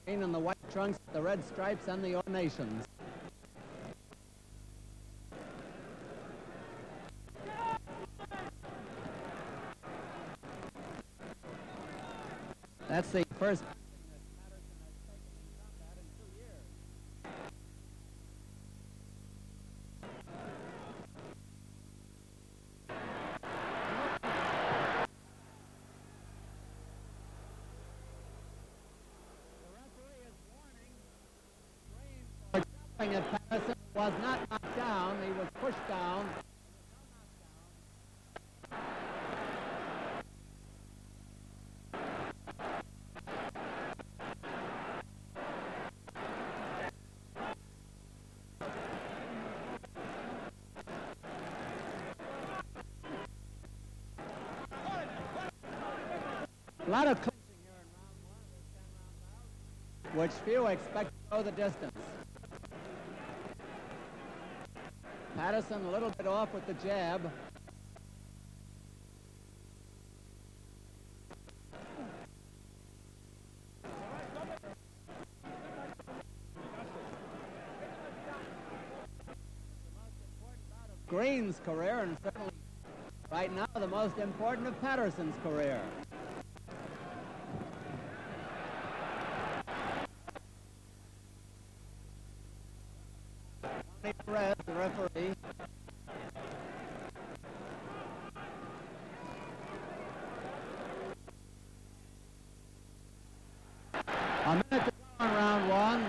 green and the white trunks, the red stripes, and the ornations. That's the first that Patterson has taken in combat in 2 years. The referee is warning Green for jumping at Patterson. Was not knocked down. He was pushed down. A lot of clinching here in round 1 of this 10-round bout, which few expect to go the distance. Patterson a little bit off with the jab. Green's career, and certainly right now the most important of Patterson's career. Red, the referee. A minute to go in round 1.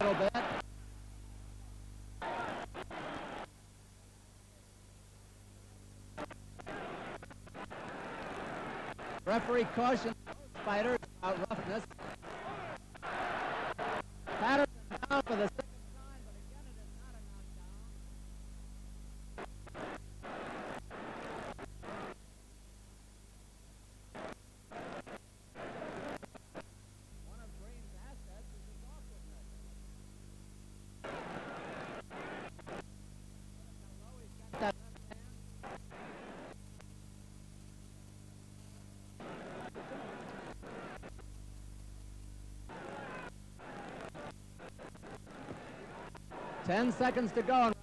A little bit. Referee cautions both fighters about roughness. Patterson down for the 6th. Ten seconds to go in round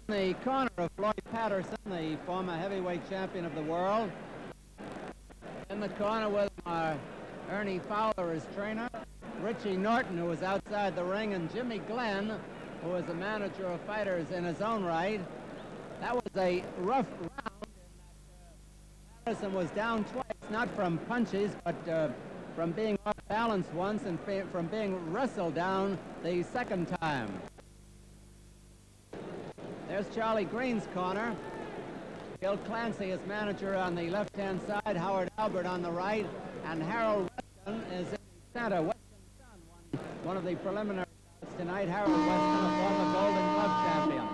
1. In the corner of Floyd Patterson, the former heavyweight champion of the world. In the corner with Ernie Fowler, his trainer. Richie Norton, who was outside the ring, and Jimmy Glenn, who was a manager of fighters in his own right. That was a rough round in that Madison was down twice, not from punches, but from being off balance once and from being wrestled down the second time. There's Charlie Green's corner. Gil Clancy, his manager, on the left-hand side, Howard Albert on the right, and Harold Weston is in the center. One of the preliminary bouts tonight, Harold Weston, a former Golden Glove champion.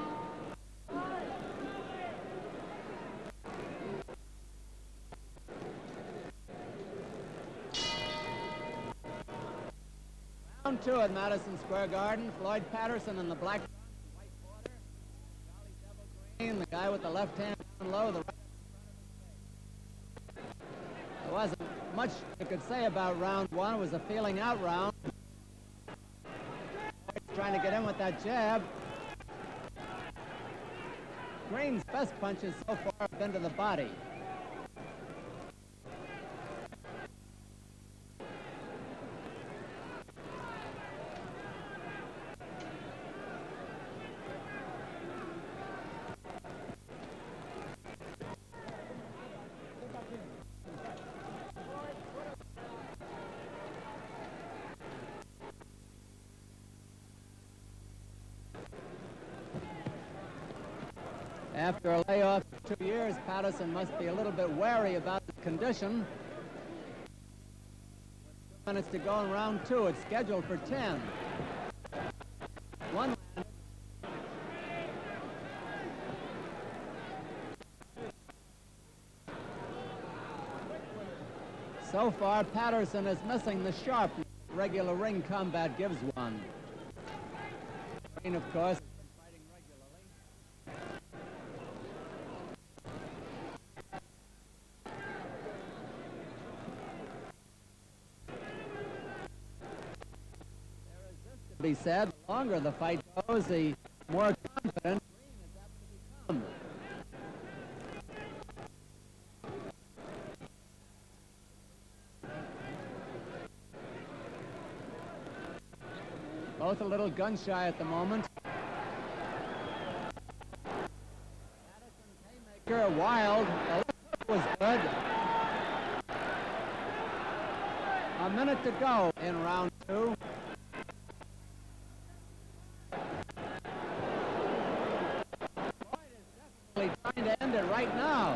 Round 2 at Madison Square Garden. Floyd Patterson in the black white border. Charlie Devil Green, the guy with the left hand down low, the right in front of his face. There wasn't much you could say about round 1. It was a feeling out round. Trying to get in with that jab. Green's best punches so far have been to the body. After a layoff of 2 years, Patterson must be a little bit wary about his condition. 2 minutes to go in round 2. It's scheduled for 10. One. So far, Patterson is missing the sharpness regular ring combat gives one. Green, of course, has been fighting regularly. There is this to be said: the longer the fight goes, the more confident Green is apt to become. Both a little gun-shy at the moment. Madison's haymaker, wild. The left hook was good. A minute to go in round two. Floyd is definitely trying to end it right now.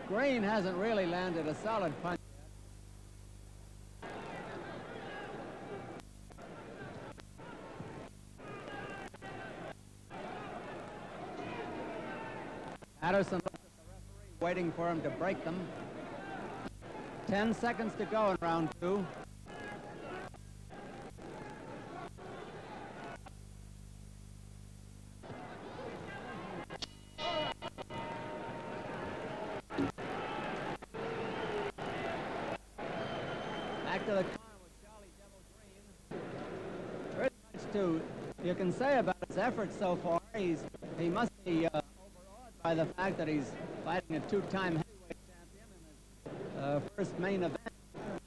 Green hasn't really landed a solid punch yet. Patterson looks at the referee, waiting for him to break them. 10 seconds to go in round two. Back to the corner with Charley Devil Green. Very much you can say about his efforts so far. He must be overawed by the fact that he's fighting a two-time heavyweight champion in his first main event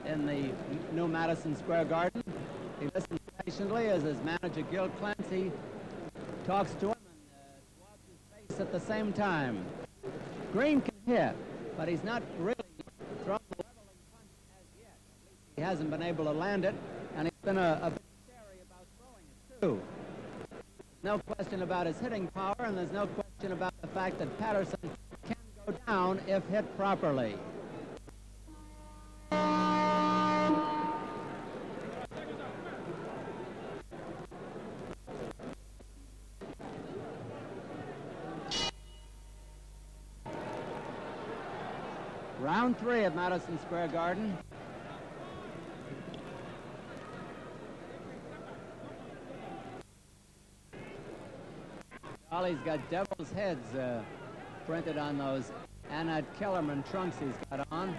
in the new Madison Square Garden. He listens patiently as his manager, Gil Clancy, talks to him and swabs his face at the same time. Green can hit, but he's not really thrown the leveling punch as yet. At least he hasn't been able to land it, and he's been a bit chary about throwing it, too. No question about his hitting power, and there's no question about the fact that Patterson can go down if hit properly. Round three at Madison Square Garden. Charley's got devil's heads printed on those Annette Kellerman trunks he's got on.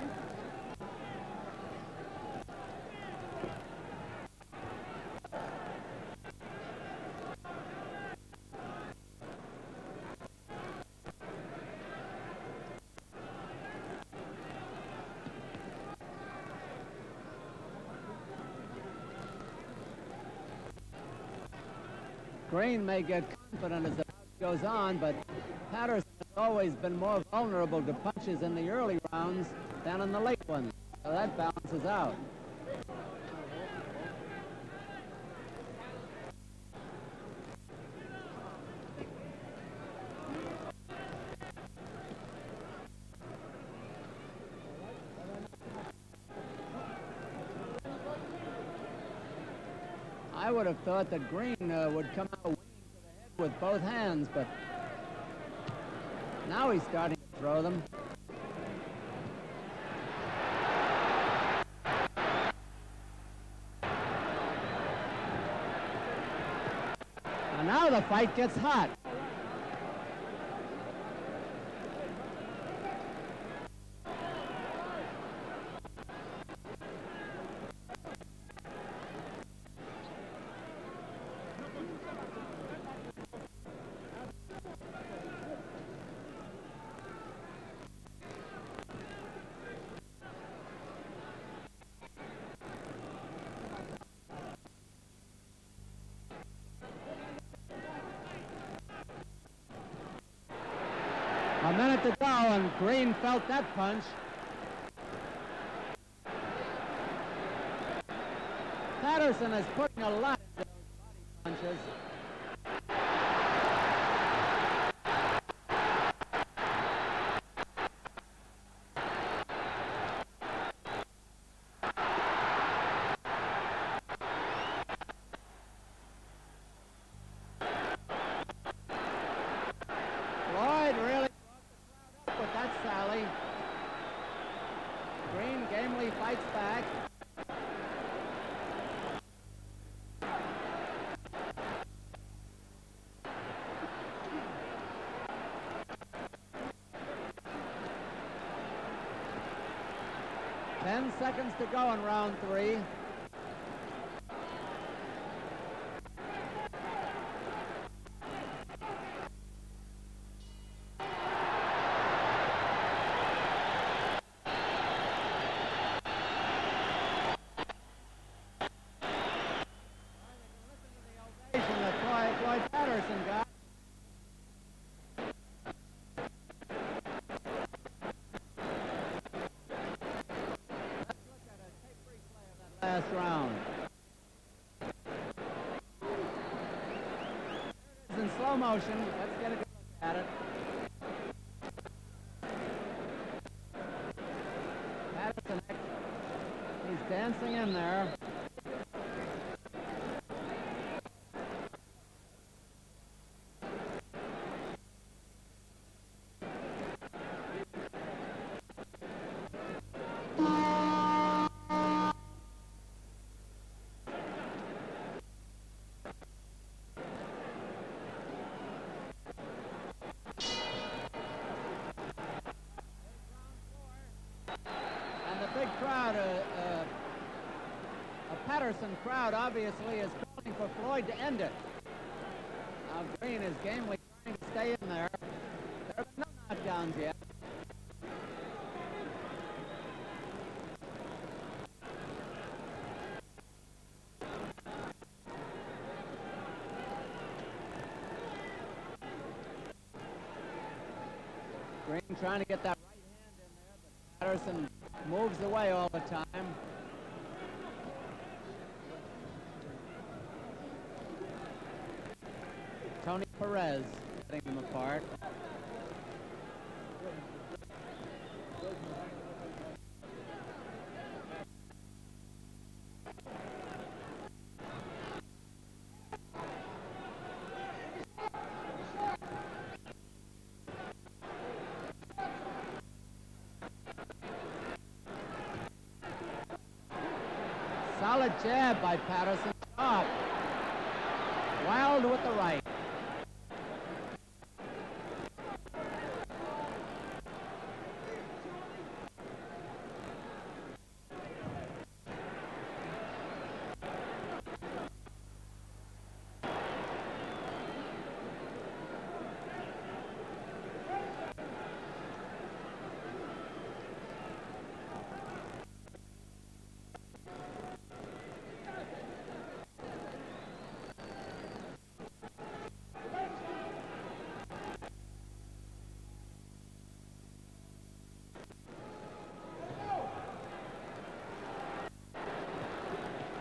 Green may get confident as the bout goes on, but Patterson has always been more vulnerable to punches in the early rounds than in the late ones, so that balances out. I would have thought that Green would come out winning to the head with both hands, but now he's starting to throw them. And now the fight gets hot. A minute to go, and Green felt that punch. Patterson is putting a lot into those body punches. Charley. Green gamely fights back. Ten seconds to go in round 3. Floyd Patterson got. Let's look at a tape replay of that last round. It's in slow motion. Let's get a good look at it. Madison, he's dancing in there. Big crowd, a Patterson crowd obviously is calling for Floyd to end it. Now Green is gamely trying to stay in there. There have been no knockdowns yet. Green trying to get that right hand in there, but Patterson moves away all the time. Tony Perez setting them apart. Solid jab by Patterson. Up. Wild with the right.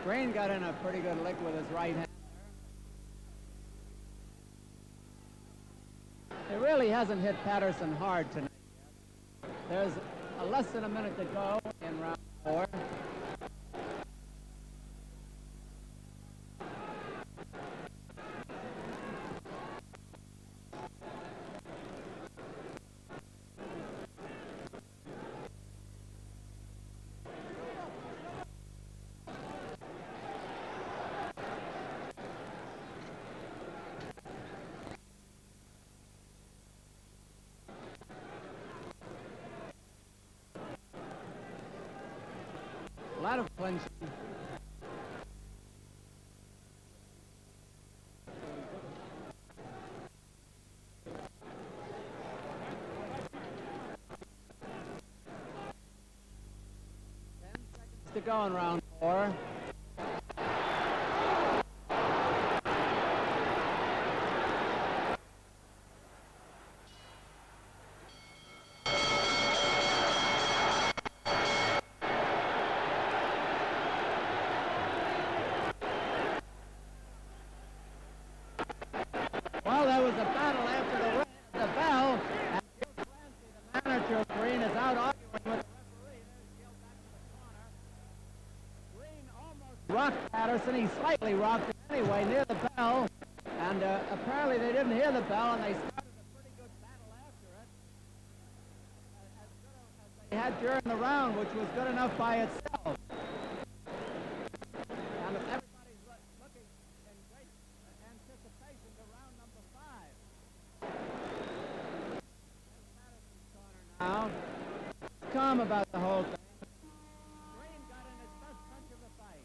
Green got in a pretty good lick with his right hand. He really hasn't hit Patterson hard tonight yet. There's less than a minute to go in round 4. A lot of clinching. To go in round 4. Well, there was a battle after the bell, and Bill Clancy, the manager of Green, is out arguing with the referee. There's Gil back to the corner. Green almost rocked Patterson. He slightly rocked him anyway near the bell, and apparently they didn't hear the bell, and they started a pretty good battle after it. As good during the round, which was good enough by itself. And if everybody's looking in great anticipation to round number 5. There's Madison's corner now. Calm about the whole thing. Green got in his best punch of the fight.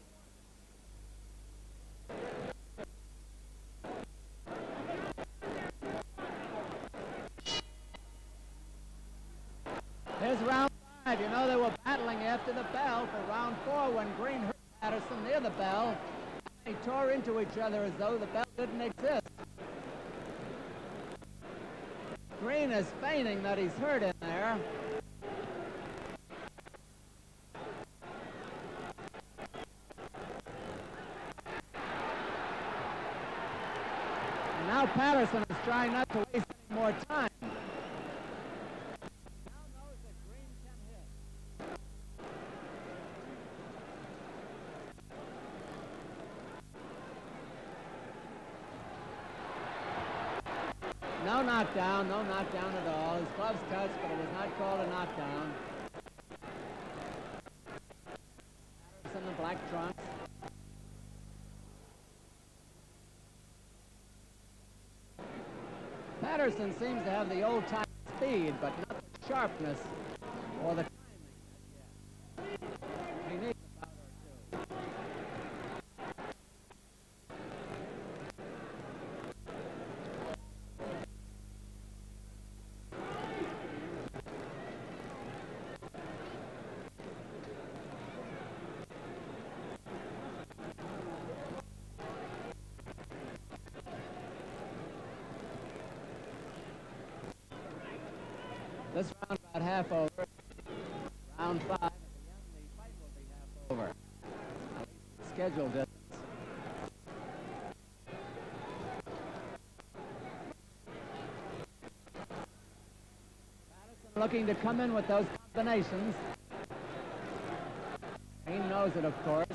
Here's round 5. You know, they were battling after the bell for round 4 when Green hurt Patterson near the bell. They tore into each other as though the bell didn't exist. Green is feigning that he's hurt in there. And now Patterson is trying not to waste any more time. No knockdown at all. His gloves touched, but it was not called a knockdown. Patterson in the black trunks. Patterson seems to have the old-time speed, but not the sharpness or the timing. He needs a bout or two. This round about half over. Round 5. At the end, the fight will be half over. At least the scheduled distance. Madison looking to come in with those combinations. He knows it, of course.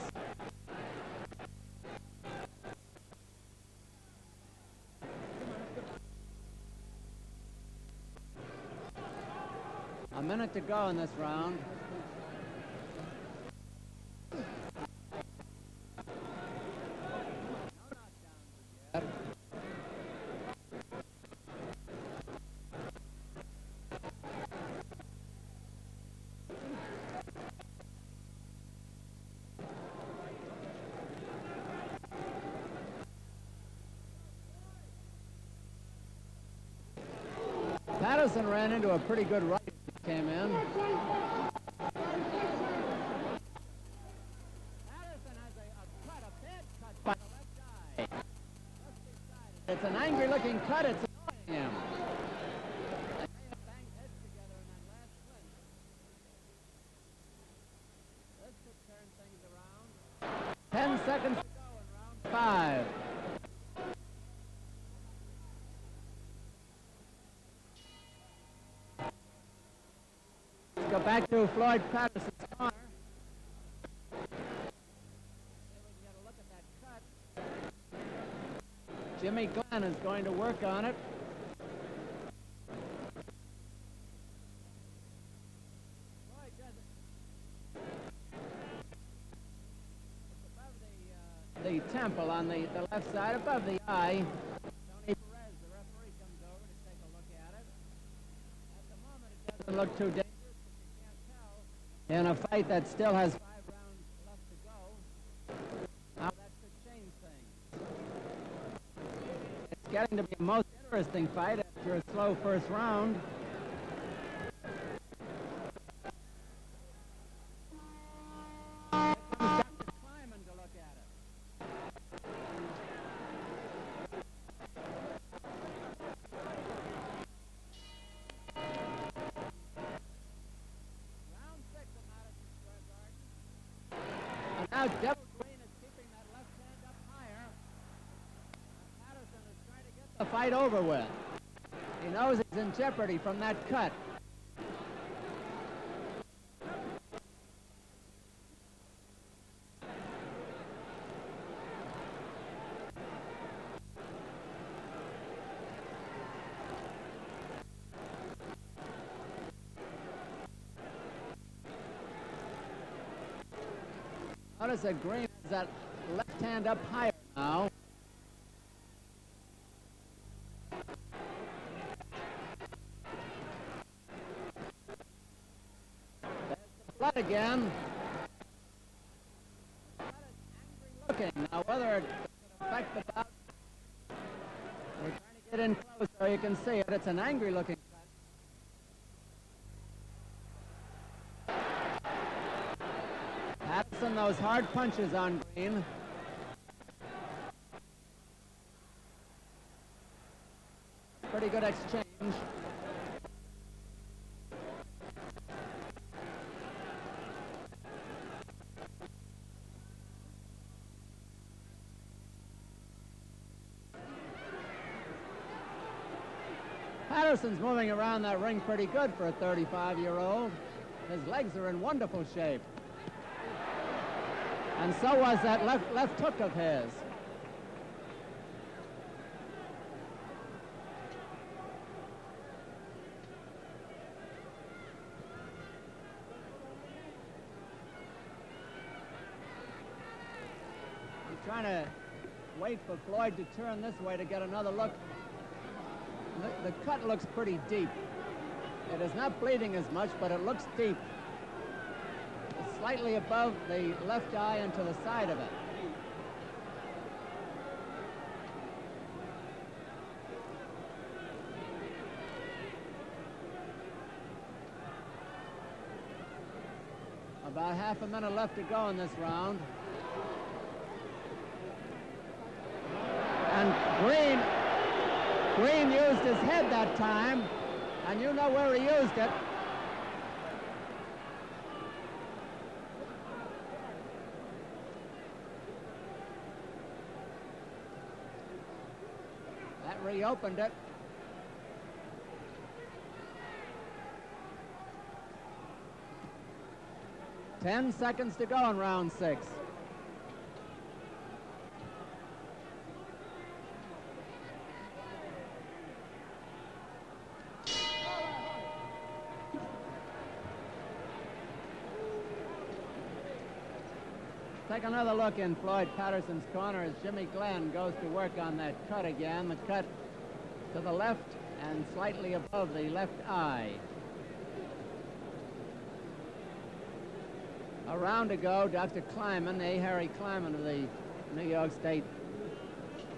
A minute to go in this round. Madison ran into a pretty good right as he came in. Madison has a bad cut by the left eye. It's an angry-looking cut. It's annoying him. They may have banged heads together in that last clinch. This could turn things around. 10 seconds to go in round 5. Go back to Floyd Patterson's corner. See if we can get a look at that cut. Jimmy Glenn is going to work on it. Floyd does it. It's above the temple on the left side, above the eye. Tony Perez, the referee, comes over to take a look at it. At the moment, it doesn't look too dangerous. In a fight that still has 5 rounds left to go. Now that could change things. It's getting to be a most interesting fight after a slow first round. Here comes Dr. Kleiman to look at it. Now Devil Green is keeping that left hand up higher. Patterson is trying to get the fight over with. He knows he's in jeopardy from that cut. Notice that Green has that left hand up higher now. There's the blood again. Looking. Now, whether it can affect the bout, we're trying to get in close so you can see it. It's an angry looking cut. Madison, those hard punches on Green. Pretty good exchange. Patterson's moving around that ring pretty good for a 35-year-old. His legs are in wonderful shape. And so was that left hook of his. He's trying to wait for Floyd to turn this way to get another look. The cut looks pretty deep. It is not bleeding as much, but it looks deep. It's slightly above the left eye and to the side of it. About half a minute left to go in this round. And Green used his head that time, and you know where he used it. That reopened it. Ten seconds to go in round 6. Take another look in Floyd Patterson's corner as Jimmy Glenn goes to work on that cut again. The cut to the left and slightly above the left eye. A round ago, Dr. Kleiman, A. Harry Kleiman of the New York State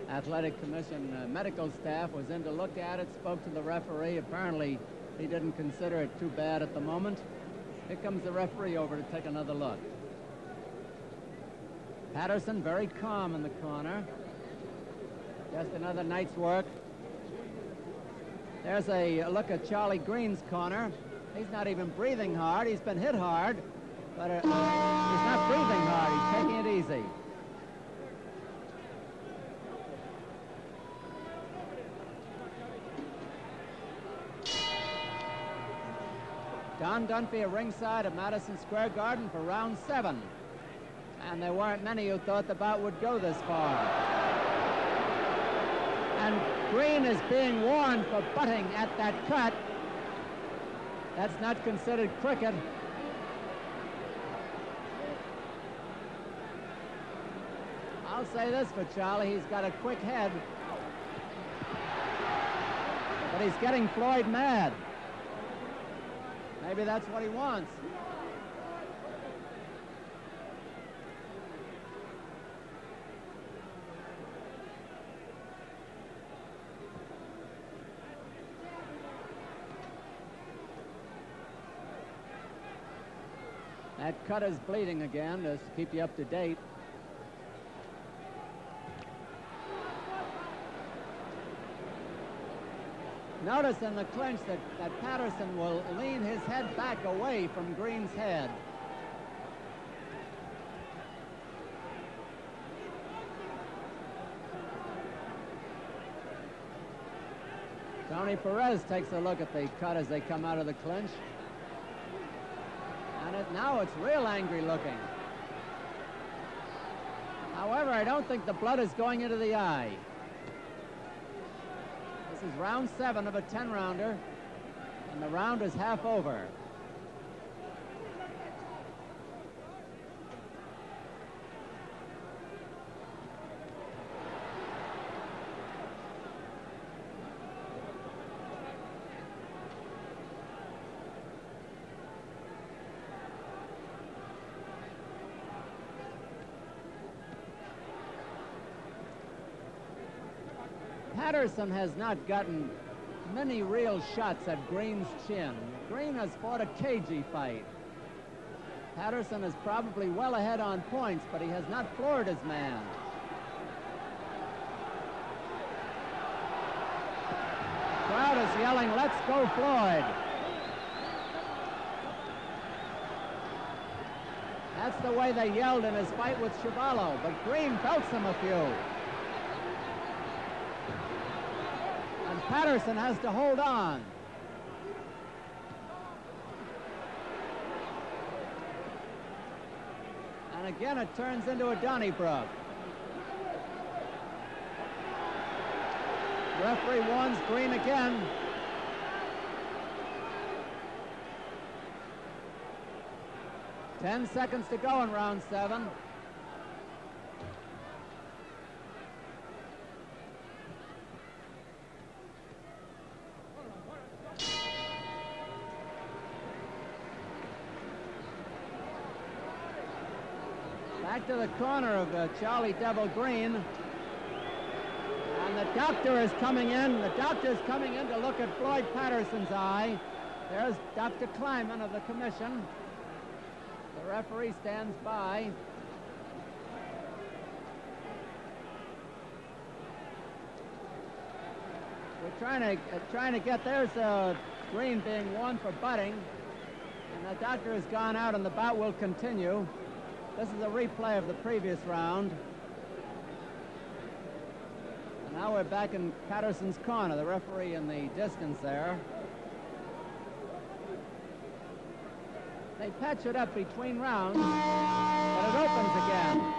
Athletic Commission medical staff was in to look at it, spoke to the referee. Apparently, he didn't consider it too bad at the moment. Here comes the referee over to take another look. Patterson very calm in the corner. Just another night's work. There's a look at Charley Green's corner. He's not even breathing hard. He's been hit hard, but he's not breathing hard. He's taking it easy. Don Dunphy at ringside at Madison Square Garden for round 7. And there weren't many who thought the bout would go this far. And Green is being warned for butting at that cut. That's not considered cricket. I'll say this for Charley, he's got a quick head. But he's getting Floyd mad. Maybe that's what he wants. That cut is bleeding again, just to keep you up to date. Notice in the clinch that Patterson will lean his head back away from Green's head. Tony Perez takes a look at the cut as they come out of the clinch. And now it's real angry looking. However, I don't think the blood is going into the eye. This is round 7 of a 10-rounder, and the round is half over. Patterson has not gotten many real shots at Green's chin. Green has fought a cagey fight. Patterson is probably well ahead on points, but he has not floored his man. The crowd is yelling, "Let's go, Floyd." That's the way they yelled in his fight with Cavallo, but Green belts him a few. And Patterson has to hold on. And again it turns into a Donnybrook. Referee warns Green again. Ten seconds to go in round 7. Back to the corner of Charley Devil Green. And the doctor is coming in. The doctor is coming in to look at Floyd Patterson's eye. There's Dr. Kleiman of the commission. The referee stands by. We're trying to get, there's Green being warned for butting. And the doctor has gone out and the bout will continue. This is a replay of the previous round. And now we're back in Patterson's corner, the referee in the distance there. They patch it up between rounds, but it opens again.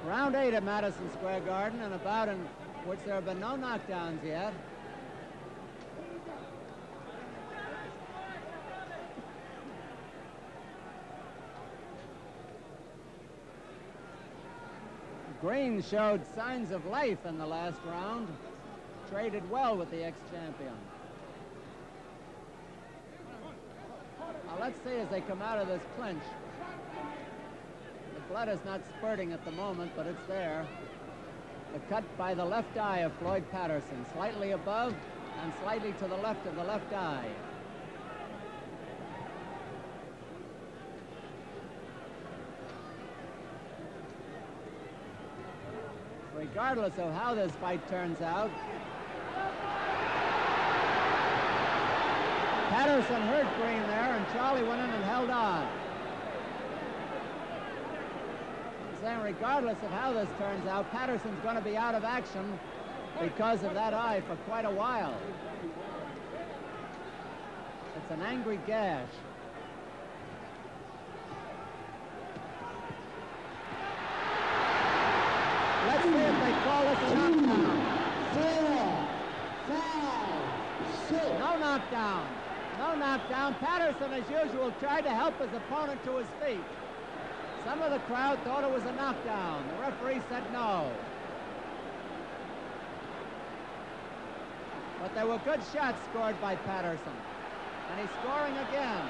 Round 8 at Madison Square Garden, and a bout in which there have been no knockdowns yet. Green showed signs of life in the last round, traded well with the ex-champion. Now let's see as they come out of this clinch. The blood is not spurting at the moment, but it's there. The cut by the left eye of Floyd Patterson, slightly above and slightly to the left of the left eye. Regardless of how this fight turns out, Patterson hurt Green there, and Charley went in and held on. I'm saying regardless of how this turns out, Patterson's going to be out of action because of that eye for quite a while. It's an angry gash. Let's see if they call this a knockdown. 4, 5, 6. No knockdown. No knockdown. Patterson, as usual, tried to help his opponent to his feet. Some of the crowd thought it was a knockdown. The referee said no. But there were good shots scored by Patterson. And he's scoring again.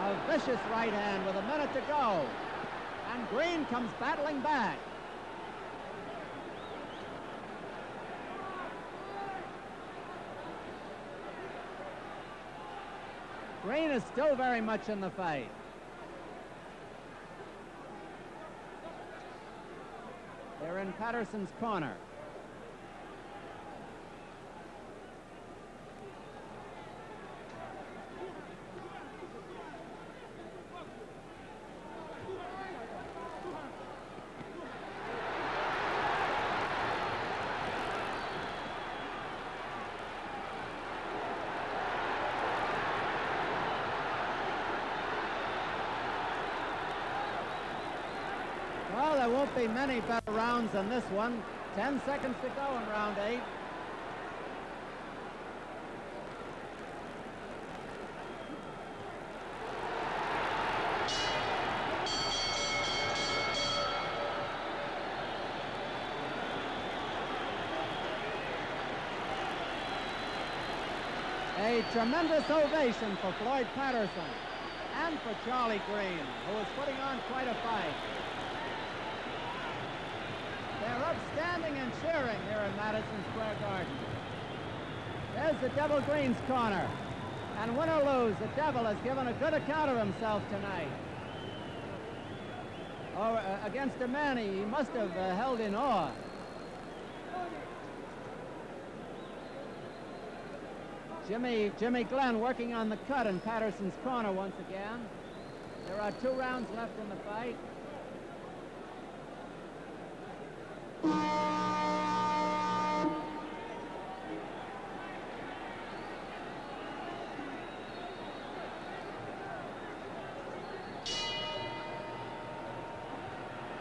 A vicious right hand with a minute to go. And Green comes battling back. Green is still very much in the fight. They're in Patterson's corner. Well, there won't be many better rounds than this one. 10 seconds to go in round 8. tremendous ovation for Floyd Patterson and for Charley Green, who is putting on quite a fight. They're upstanding and cheering here in Madison Square Garden. There's the Devil Green's corner. And win or lose, the Devil has given a good account of himself tonight. Against a man he must have held in awe. Jimmy Glenn working on the cut in Patterson's corner once again. There are 2 rounds left in the fight.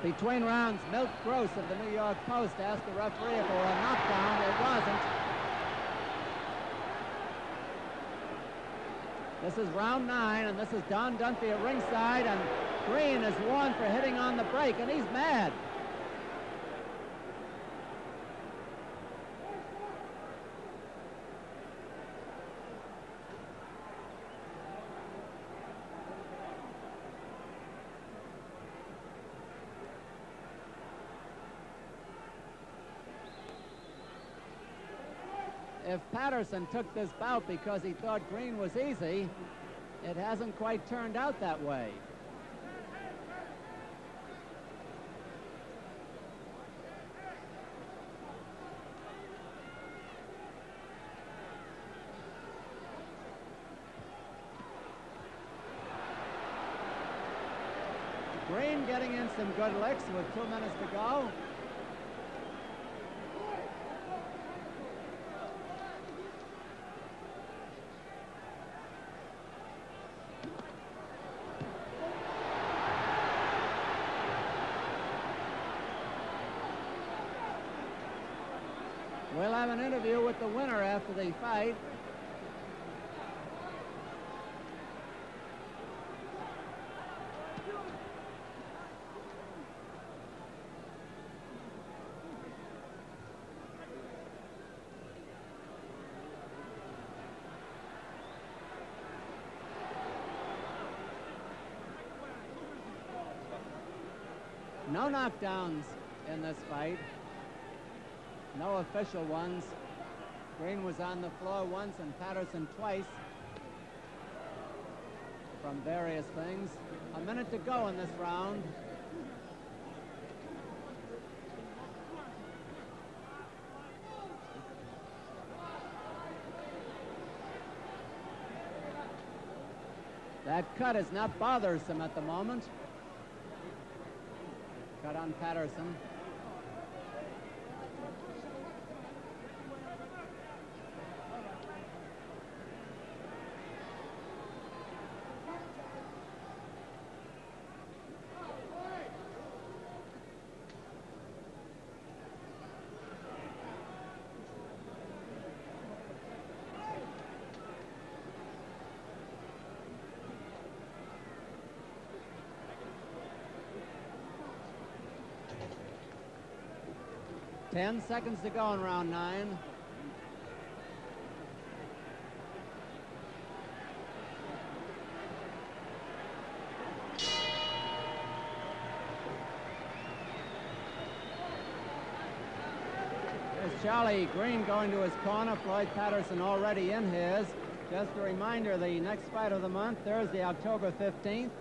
Between rounds, Milt Gross of the New York Post asked the referee if it were a knockdown. It wasn't. This is round 9, and this is Don Dunphy at ringside, and Green is warned for hitting on the break, and he's mad. If Patterson took this bout because he thought Green was easy, it hasn't quite turned out that way. Green getting in some good licks with 2 minutes to go. We'll have an interview with the winner after the fight. No knockdowns in this fight. No official ones. Green was on the floor once and Patterson twice from various things. A minute to go in this round. That cut is not bothersome at the moment. Cut on Patterson. Ten seconds to go in round 9. There's Charley Green going to his corner. Floyd Patterson already in his. Just a reminder, the next fight of the month, Thursday, October 15th.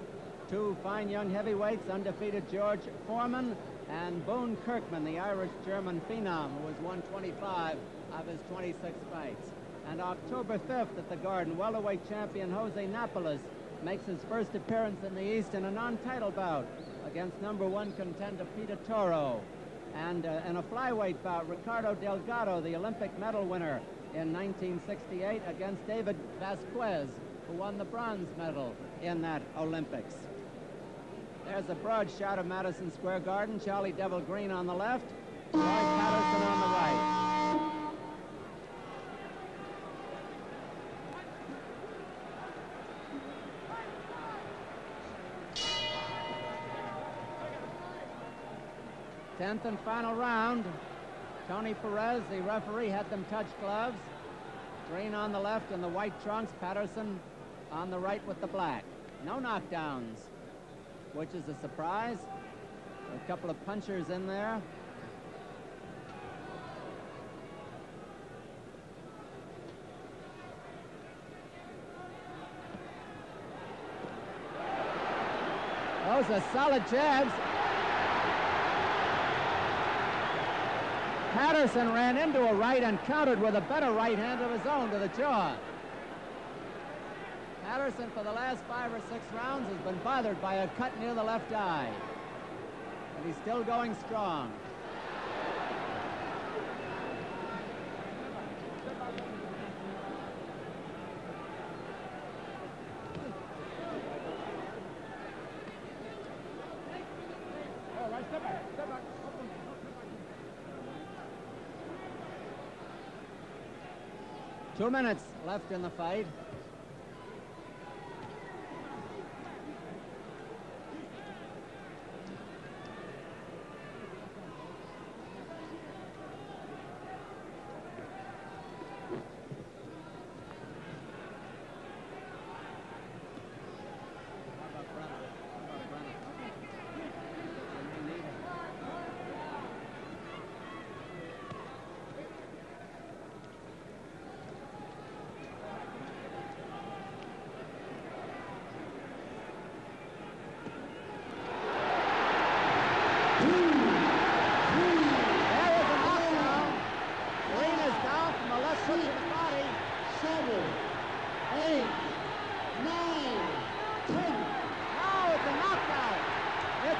2 fine young heavyweights, undefeated George Foreman and Boone Kirkman, the Irish-German phenom, who has won 25 of his 26 fights. And October 5th at the Garden, welterweight champion Jose Napoles makes his first appearance in the East in a non-title bout against #1 contender Peter Toro. And in a flyweight bout, Ricardo Delgado, the Olympic medal winner in 1968, against David Vasquez, who won the bronze medal in that Olympics. There's a broad shot of Madison Square Garden. Charley Devil Green on the left, Floyd Patterson on the right. Tenth and final round. Tony Perez, the referee, had them touch gloves. Green on the left and the white trunks. Patterson on the right with the black. No knockdowns, which is a surprise. A couple of punchers in there. Those are solid jabs. Patterson ran into a right and countered with a better right hand of his own to the jaw. Patterson, for the last 5 or 6 rounds, has been bothered by a cut near the left eye. And he's still going strong. Step back. 2 minutes left in the fight.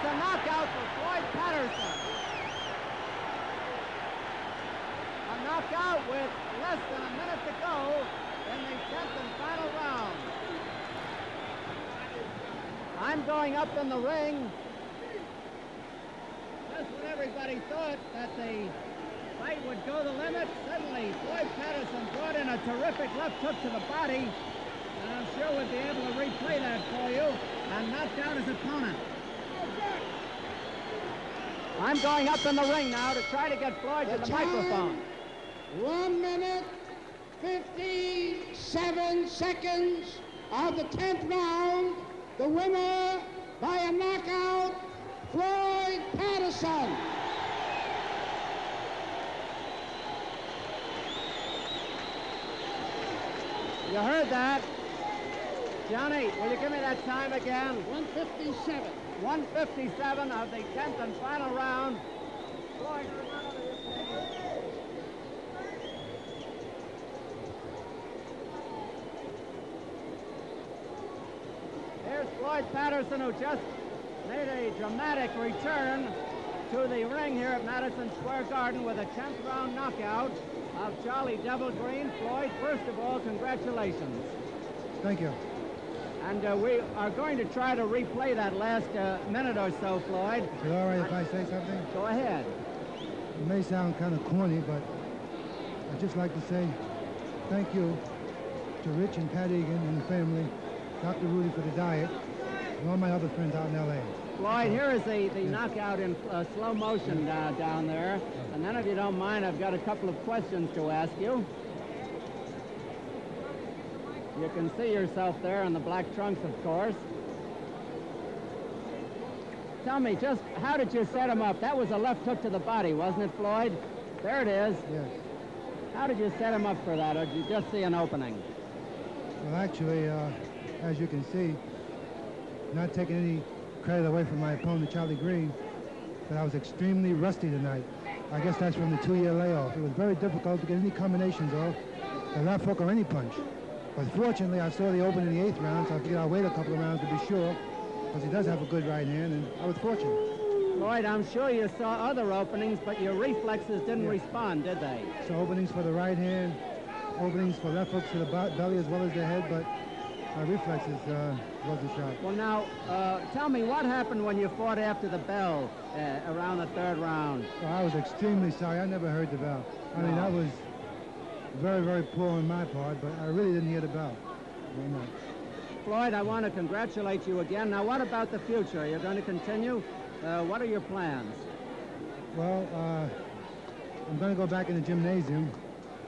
Knockout for Floyd Patterson. A knockout with less than a minute to go in the 10th and final round. I'm going up in the ring. Just when everybody thought that the fight would go the limit, suddenly Floyd Patterson brought in a terrific left hook to the body, and I'm sure we'll be able to replay that for you, and knocked out his opponent. I'm going up in the ring now to try to get Floyd to the microphone. 1 minute, 57 seconds of the 10th round. The winner by a knockout, Floyd Patterson. You heard that. Johnny, will you give me that time again? 157. 157 of the 10th and final round. Floyd, here's Floyd Patterson, who just made a dramatic return to the ring here at Madison Square Garden with a 10th round knockout of Charley Devil Green. Floyd, first of all, congratulations. Thank you. And we are going to try to replay that last minute or so, Floyd. Is it all right if I say something? Go ahead. It may sound kind of corny, but I'd just like to say thank you to Rich and Pat Egan and the family, Dr. Rudy for the diet, and all my other friends out in L.A. Floyd, here is the knockout in slow motion down there. And then, if you don't mind, I've got a couple of questions to ask you. You can see yourself there in the black trunks, of course. Tell me, just how did you set him up? That was a left hook to the body, wasn't it, Floyd? There it is. Yes. How did you set him up for that, or did you just see an opening? Well, actually, as you can see, not taking any credit away from my opponent, Charley Green, but I was extremely rusty tonight. I guess that's from the 2-year layoff. It was very difficult to get any combinations off, the left hook or any punch. But fortunately, I saw the open in the 8th round, so I figured I'll wait a couple of rounds to be sure, because he does have a good right hand, and I was fortunate. Floyd, I'm sure you saw other openings, but your reflexes didn't respond, did they? So openings for the right hand, openings for left hooks to the belly as well as the head, but my reflexes wasn't sharp. Well, now, tell me, what happened when you fought after the bell around the 3rd round? Well, I was extremely sorry. I never heard the bell. I mean, that was very, very poor on my part, but I really didn't hear the bell. Very much. Floyd, I want to congratulate you again. Now, what about the future? Are you going to continue? What are your plans? Well, I'm going to go back in the gymnasium